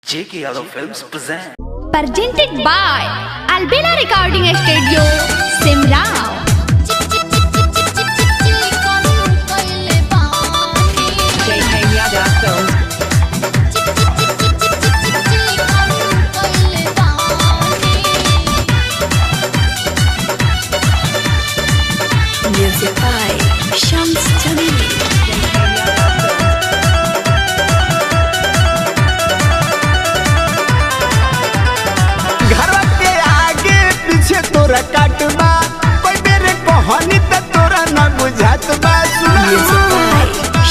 JK Yadav Films present. Presented by Albina Recording Studio, Simrao. JK Yadav Films. Music by Shams Jamil. घरवा के आगे पीछे तोरा काटबा कोई मेरे कहानी त तोरा न बुझात बा Music by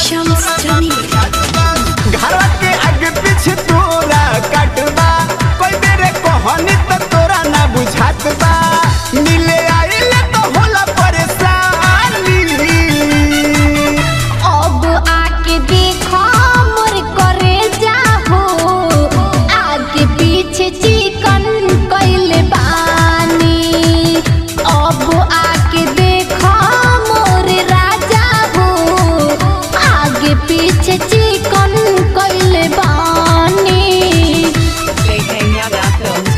Shams Jamil. घरवा के आगे पीछे तोरा काटबा कोई मेरे कहानी त तोरा न बुझात बा मिले आइले तो होला परेशानी अब आके देखो मोर करे जाहो आगे पीछे चिकन कइले बानी। अब आके देखो मोर राजा हो आगे पीछे चिकन कइले बानी। JK Yadav Films.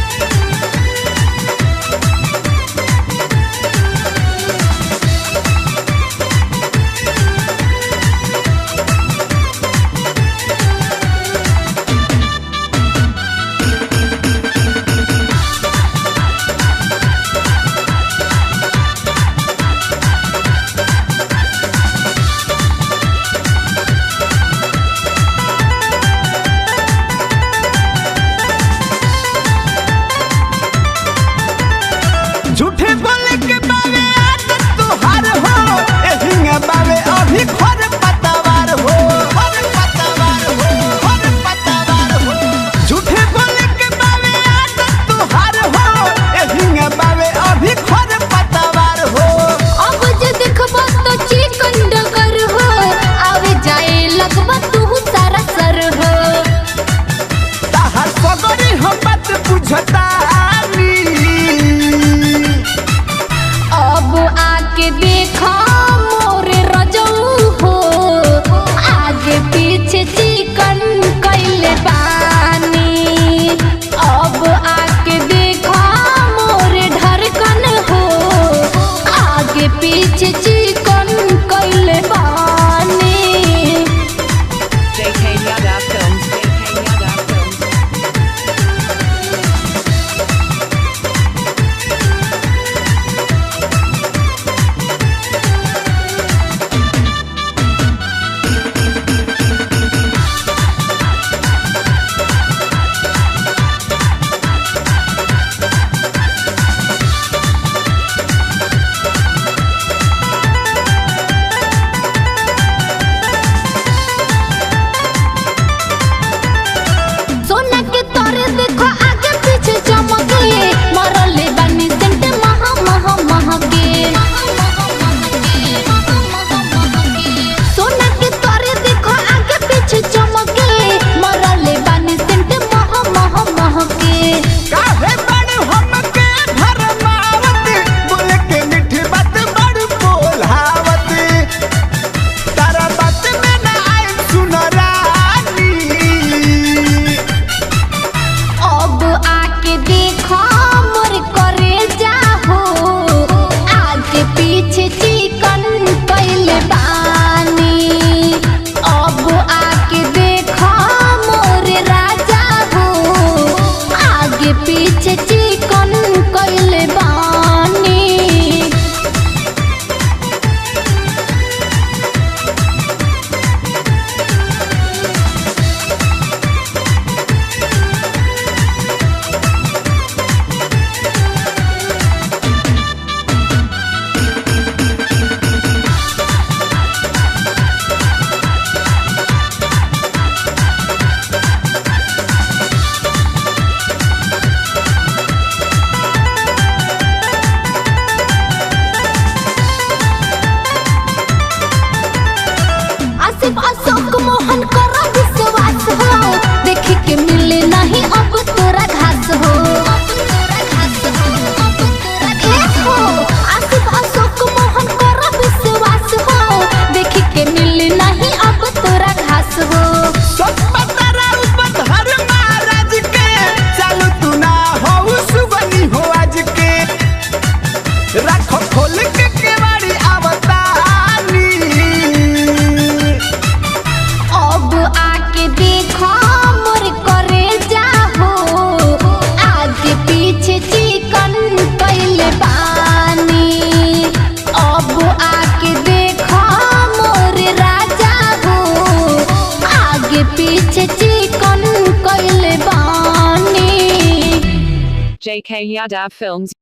JK Yadav Films.